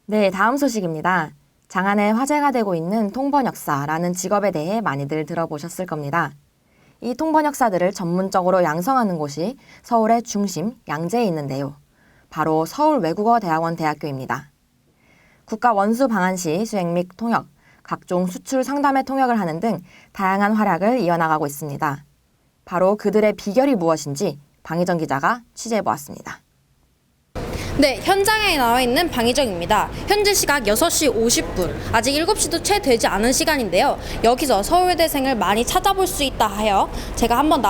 네, 다음 소식입니다. 장안에 화제가 되고 있는 통번역사라는 직업에 대해 많이들 들어보셨을 겁니다. 이 통번역사들을 전문적으로 양성하는 곳이 서울의 중심 양재에 있는데요. 바로 서울외국어대학원 대학교입니다. 국가 원수 방한 시 수행 및 통역, 각종 수출 상담의 통역을 하는 등 다양한 활약을 이어나가고 있습니다. 바로 그들의 비결이 무엇인지 방희정 기자가 취재해보았습니다. 네, 현장에 나와 있는 방희정입니다. 현재 시각 6시 50분, 아직 7시도 채 되지 않은 시간인데요. 여기서 서울대생을 많이 찾아볼 수 있다 하여 제가 한번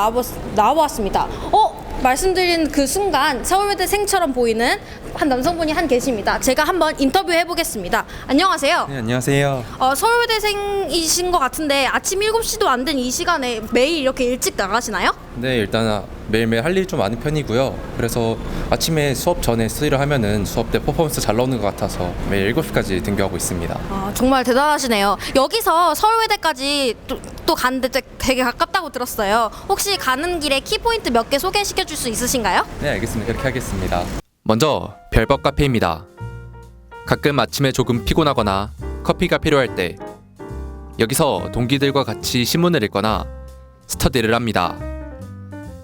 나와보았습니다. 말씀드린 그 순간 서울대생처럼 보이는 한 남성분이 계십니다. 제가 한번 인터뷰해 보겠습니다. 안녕하세요. 네, 안녕하세요. 서울대생이신 것 같은데 아침 7시도 안 된 이 시간에 매일 이렇게 일찍 나가시나요? 네, 일단 매일매일 할 일이 좀 많은 편이고요. 그래서 아침에 수업 전에 스터디를 하면은 수업 때 퍼포먼스 잘 나오는 것 같아서 매일 7시까지 등교하고 있습니다. 정말 대단하시네요. 여기서 서울외대까지 또 가는데 되게 가깝다고 들었어요. 혹시 가는 길에 키포인트 몇 개 소개시켜 줄 수 있으신가요? 네, 알겠습니다. 그렇게 하겠습니다. 먼저 별법 카페입니다. 가끔 아침에 조금 피곤하거나 커피가 필요할 때 여기서 동기들과 같이 신문을 읽거나 스터디를 합니다.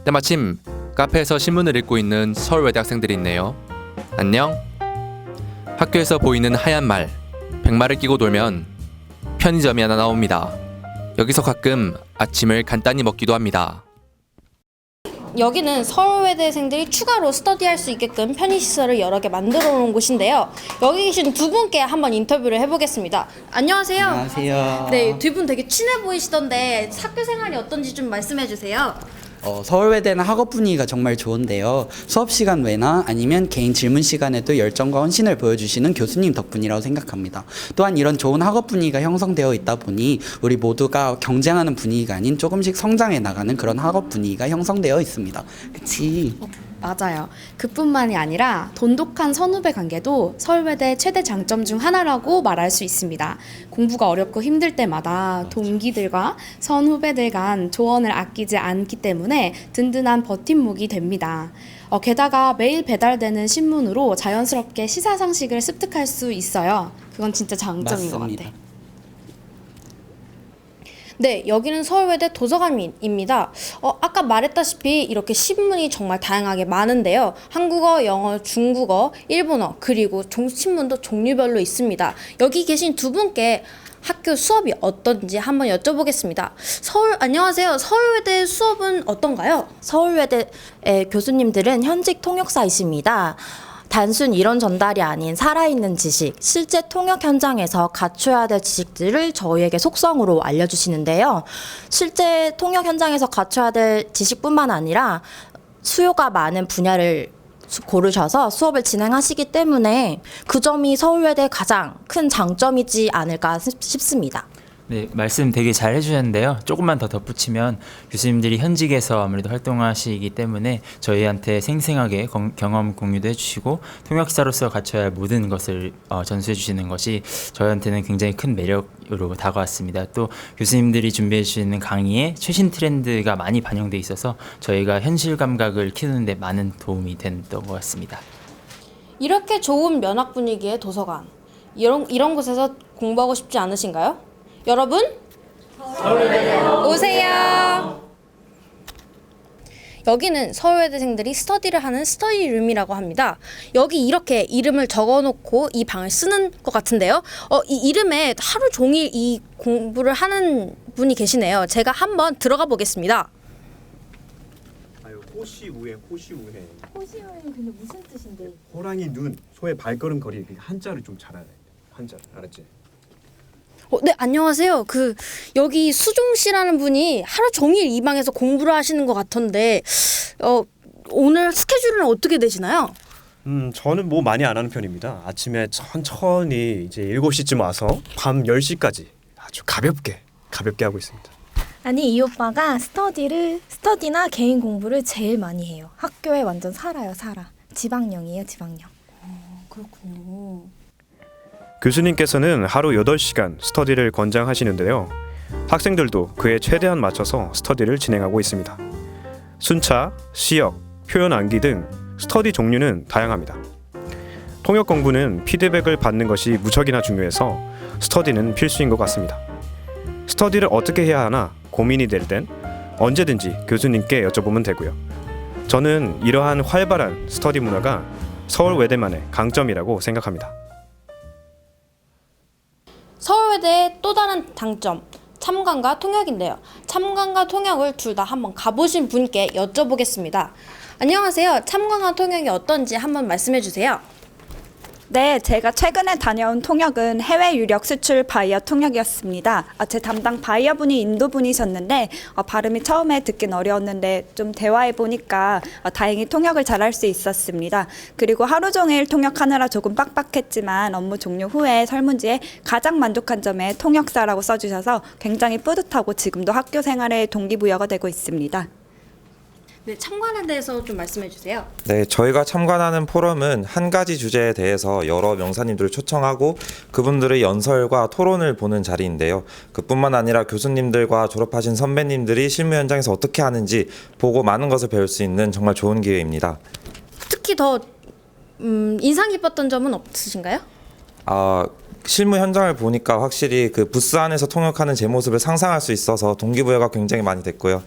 때마침 카페에서 신문을 읽고 있는 서울외대 학생들이 있네요. 안녕. 학교에서 보이는 하얀 말, 백마를 끼고 놀면 편의점이 하나 나옵니다. 여기서 가끔 아침을 간단히 먹기도 합니다. 여기는 서울외대생들이 추가로 스터디할 수 있게끔 편의시설을 여러 개 만들어 놓은 곳인데요. 여기 계신 두 분께 한번 인터뷰를 해보겠습니다. 안녕하세요. 안녕하세요. 네, 두 분 되게 친해 보이시던데 학교 생활이 어떤지 좀 말씀해 주세요. 서울외대는 학업 분위기가 정말 좋은데요. 수업 시간 외나 아니면 개인 질문 시간에도 열정과 헌신을 보여주시는 교수님 덕분이라고 생각합니다. 또한 이런 좋은 학업 분위기가 형성되어 있다 보니 우리 모두가 경쟁하는 분위기가 아닌 조금씩 성장해 나가는 그런 학업 분위기가 형성되어 있습니다. 그치? 맞아요. 그뿐만이 아니라 돈독한 선후배 관계도 서울외대 최대 장점 중 하나라고 말할 수 있습니다. 공부가 어렵고 힘들 때마다 동기들과 선후배들 간 조언을 아끼지 않기 때문에 든든한 버팀목이 됩니다. 게다가 매일 배달되는 신문으로 자연스럽게 시사상식을 습득할 수 있어요. 그건 진짜 장점인 것 맞습니다. 같아요. 네, 여기는 서울외대 도서관입니다. 아까 말했다시피 이렇게 신문이 정말 다양하게 많은데요. 한국어, 영어, 중국어, 일본어, 그리고 신문도 종류별로 있습니다. 여기 계신 두 분께 학교 수업이 어떤지 한번 여쭤보겠습니다. 안녕하세요. 서울외대 수업은 어떤가요? 서울외대의 교수님들은 현직 통역사이십니다. 단순 이론 전달이 아닌 살아있는 지식, 실제 통역 현장에서 갖춰야 될 지식들을 저희에게 속성으로 알려주시는데요. 실제 통역 현장에서 갖춰야 될 지식뿐만 아니라 수요가 많은 분야를 고르셔서 수업을 진행하시기 때문에 그 점이 서울외대의 가장 큰 장점이지 않을까 싶습니다. 네, 말씀 되게 잘 해주셨는데요. 조금만 더 덧붙이면 교수님들이 현직에서 아무래도 활동하시기 때문에 저희한테 생생하게 경험 공유도 해주시고 통역사로서 갖춰야 할 모든 것을 전수해 주시는 것이 저희한테는 굉장히 큰 매력으로 다가왔습니다. 또 교수님들이 준비해 주시는 강의에 최신 트렌드가 많이 반영돼 있어서 저희가 현실 감각을 키우는 데 많은 도움이 됐던 것 같습니다. 이렇게 좋은 면학 분위기의 도서관, 이런 곳에서 공부하고 싶지 않으신가요? 여러분, 오세요. 여기는 서울외대생들이 스터디를 하는 스터디룸이라고 합니다. 여기 이렇게 이름을 적어놓고 이 방을 쓰는 것 같은데요. 이 이름에 하루 종일 이 공부를 하는 분이 계시네요. 제가 한번 들어가 보겠습니다. 호시우행. 호시우행 근데 무슨 뜻인데? 호랑이 눈, 소의 발걸음 거리. 한자를 좀 잘 알아야 돼. 한자를 알았지? 네, 안녕하세요. 여기 수종 씨라는 분이 하루 종일 이 방에서 공부를 하시는 것 같던데, 오늘 스케줄은 어떻게 되시나요? 저는 뭐 많이 안 하는 편입니다. 아침에 천천히 이제 7시쯤 와서 밤 10시까지 아주 가볍게 하고 있습니다. 아니, 이 오빠가 스터디나 개인 공부를 제일 많이 해요. 학교에 완전 살아. 지방령이에요, 지방령. 그렇군요. 교수님께서는 하루 8시간 스터디를 권장하시는데요. 학생들도 그에 최대한 맞춰서 스터디를 진행하고 있습니다. 순차, 시역, 표현 암기 등 스터디 종류는 다양합니다. 통역 공부는 피드백을 받는 것이 무척이나 중요해서 스터디는 필수인 것 같습니다. 스터디를 어떻게 해야 하나 고민이 될 땐 언제든지 교수님께 여쭤보면 되고요. 저는 이러한 활발한 스터디 문화가 서울 외대만의 강점이라고 생각합니다. 서울외대의 또 다른 장점, 참관과 통역인데요. 참관과 통역을 둘 다 한번 가보신 분께 여쭤보겠습니다. 안녕하세요. 참관과 통역이 어떤지 한번 말씀해 주세요. 네, 제가 최근에 다녀온 통역은 해외 유력 수출 바이어 통역이었습니다. 제 담당 바이어분이 인도분이셨는데 발음이 처음에 듣긴 어려웠는데 좀 대화해 보니까 다행히 통역을 잘할 수 있었습니다. 그리고 하루 종일 통역하느라 조금 빡빡했지만 업무 종료 후에 설문지에 가장 만족한 점에 통역사라고 써주셔서 굉장히 뿌듯하고 지금도 학교 생활에 동기부여가 되고 있습니다. 네, 참관에 대해서 좀 말씀해 주세요. 네, 저희가 참관하는 포럼은 한 가지 주제에 대해서 여러 명사님들을 초청하고 그분들의 연설과 토론을 보는 자리인데요. 그뿐만 아니라 교수님들과 졸업하신 선배님들이 실무 현장에서 어떻게 하는지 보고 많은 것을 배울 수 있는 정말 좋은 기회입니다. 특히 더 인상 깊었던 점은 없으신가요? 실무 현장을 보니까 확실히 그 부스 안에서 통역하는 제 모습을 상상할 수 있어서 동기부여가 굉장히 많이 됐고요.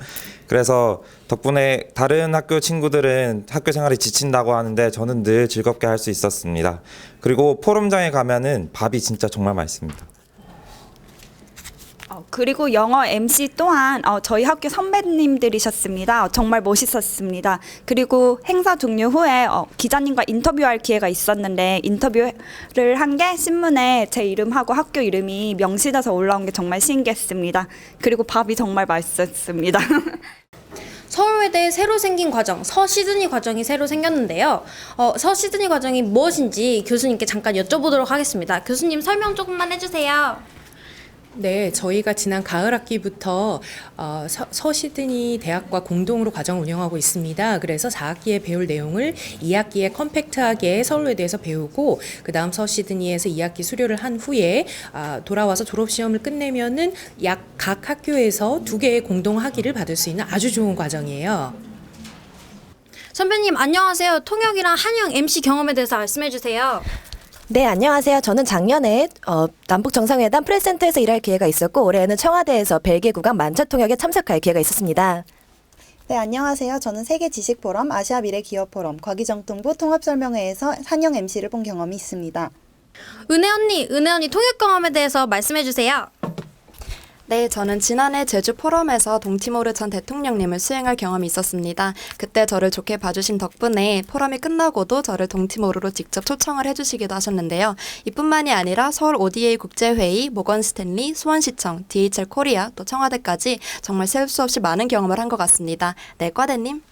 그래서 덕분에 다른 학교 친구들은 학교 생활이 지친다고 하는데 저는 늘 즐겁게 할 수 있었습니다. 그리고 포럼장에 가면은 밥이 진짜 정말 맛있습니다. 그리고 영어 MC 또한 저희 학교 선배님들이셨습니다. 정말 멋있었습니다. 그리고 행사 종료 후에 기자님과 인터뷰할 기회가 있었는데 인터뷰를 한 게 신문에 제 이름하고 학교 이름이 명시돼서 올라온 게 정말 신기했습니다. 그리고 밥이 정말 맛있었습니다. 서울외대에 새로 생긴 과정, 서시드니 과정이 새로 생겼는데요. 서시드니 과정이 무엇인지 교수님께 잠깐 여쭤보도록 하겠습니다. 교수님 설명 조금만 해주세요. 네, 저희가 지난 가을 학기부터 서시드니 대학과 공동으로 과정을 운영하고 있습니다. 그래서 4학기에 배울 내용을 2학기에 컴팩트하게 서울외대에서 배우고 그 다음 서시드니에서 2학기 수료를 한 후에 돌아와서 졸업시험을 끝내면은 각 학교에서 2개의 공동 학위를 받을 수 있는 아주 좋은 과정이에요. 선배님 안녕하세요. 통역이랑 한영 MC 경험에 대해서 말씀해 주세요. 네, 안녕하세요. 저는 작년에 남북정상회담 프레스센터에서 일할 기회가 있었고 올해는 청와대에서 벨기에 국왕 만차 통역에 참석할 기회가 있었습니다. 네, 안녕하세요. 저는 세계지식포럼, 아시아미래기업포럼, 과기정통부 통합설명회에서 한영 MC를 본 경험이 있습니다. 은혜 언니 통역 경험에 대해서 말씀해 주세요. 네, 저는 지난해 제주 포럼에서 동티모르 전 대통령님을 수행할 경험이 있었습니다. 그때 저를 좋게 봐주신 덕분에 포럼이 끝나고도 저를 동티모르로 직접 초청을 해주시기도 하셨는데요. 이뿐만이 아니라 서울 ODA 국제회의, 모건 스탠리, 수원시청, DHL 코리아, 또 청와대까지 정말 셀 수 없이 많은 경험을 한 것 같습니다. 네, 과대님.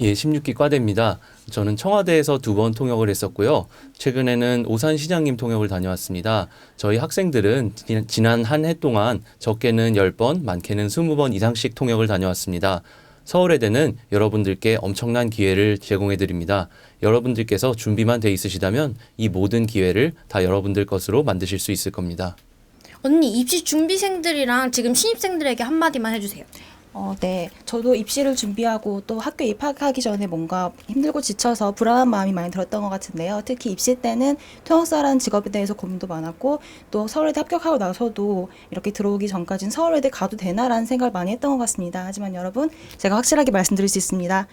예, 16기 과대입니다. 저는 청와대에서 2번 통역을 했었고요. 최근에는 오산시장님 통역을 다녀왔습니다. 저희 학생들은 지난 한 해 동안 적게는 10번, 많게는 20번 이상씩 통역을 다녀왔습니다. 서울외대는 여러분들께 엄청난 기회를 제공해 드립니다. 여러분들께서 준비만 돼 있으시다면 이 모든 기회를 다 여러분들 것으로 만드실 수 있을 겁니다. 언니 입시 준비생들이랑 지금 신입생들에게 한마디만 해주세요. 네. 저도 입시를 준비하고 또 학교 입학하기 전에 뭔가 힘들고 지쳐서 불안한 마음이 많이 들었던 것 같은데요. 특히 입시 때는 통역사라는 직업에 대해서 고민도 많았고 또 서울외대 합격하고 나서도 이렇게 들어오기 전까지는 서울외대 가도 되나라는 생각을 많이 했던 것 같습니다. 하지만 여러분, 제가 확실하게 말씀드릴 수 있습니다.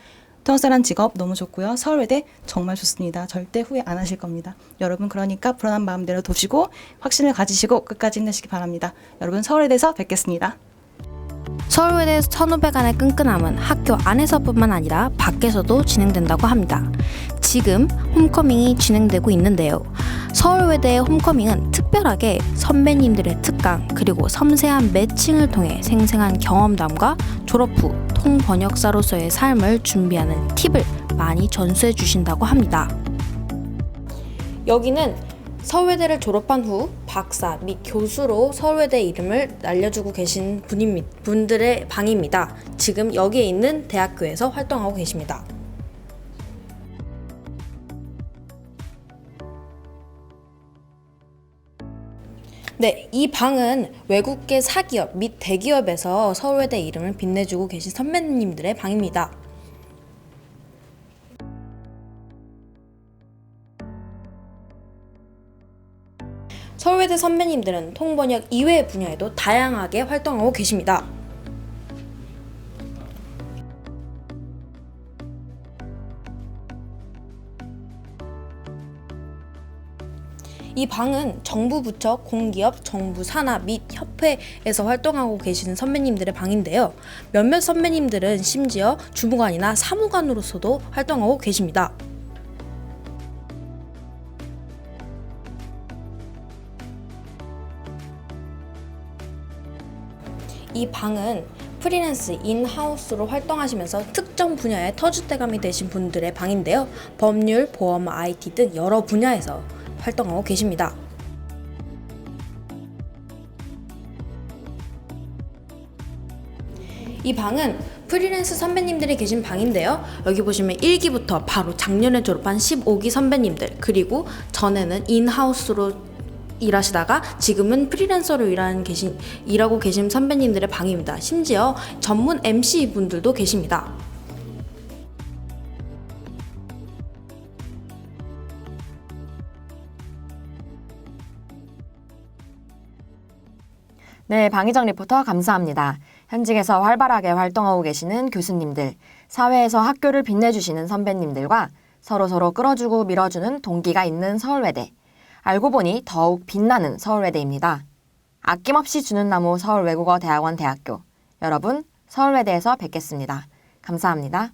통역사라는 직업 너무 좋고요. 서울외대 정말 좋습니다. 절대 후회 안 하실 겁니다. 여러분, 그러니까 불안한 마음 내려두시고 확신을 가지시고 끝까지 힘내시기 바랍니다. 여러분, 서울외대에서 뵙겠습니다. 서울외대 선후배 간의 끈끈함은 학교 안에서뿐만 아니라 밖에서도 진행된다고 합니다. 지금 홈커밍이 진행되고 있는데요. 서울외대의 홈커밍은 특별하게 선배님들의 특강 그리고 섬세한 매칭을 통해 생생한 경험담과 졸업 후 통번역사로서의 삶을 준비하는 팁을 많이 전수해 주신다고 합니다. 여기는 서울외대를 졸업한 후 박사 및 교수로 서울외대 이름을 알려주고 계신 분들의 방입니다. 지금 여기에 있는 대학교에서 활동하고 계십니다. 네, 이 방은 외국계 사기업 및 대기업에서 서울외대 이름을 빛내주고 계신 선배님들의 방입니다. 서울외대 선배님들은 통번역 이외의 분야에도 다양하게 활동하고 계십니다. 이 방은 정부 부처, 공기업, 정부 산하 및 협회에서 활동하고 계시는 선배님들의 방인데요. 몇몇 선배님들은 심지어 주무관이나 사무관으로서도 활동하고 계십니다. 이 방은 프리랜스 인하우스로 활동하시면서 특정 분야의 터줏대감이 되신 분들의 방인데요. 법률, 보험, IT 등 여러 분야에서 활동하고 계십니다. 이 방은 프리랜스 선배님들이 계신 방인데요. 여기 보시면 1기부터 바로 작년에 졸업한 15기 선배님들, 그리고 전에는 인하우스로 일하시다가 지금은 프리랜서로 일하고 계신 선배님들의 방입니다. 심지어 전문 MC 분들도 계십니다. 네, 방희정 리포터 감사합니다. 현직에서 활발하게 활동하고 계시는 교수님들, 사회에서 학교를 빛내주시는 선배님들과 서로서로 끌어주고 밀어주는 동기가 있는 서울외대. 알고 보니 더욱 빛나는 서울외대입니다. 아낌없이 주는 나무 서울외국어대학원 대학교. 여러분, 서울외대에서 뵙겠습니다. 감사합니다.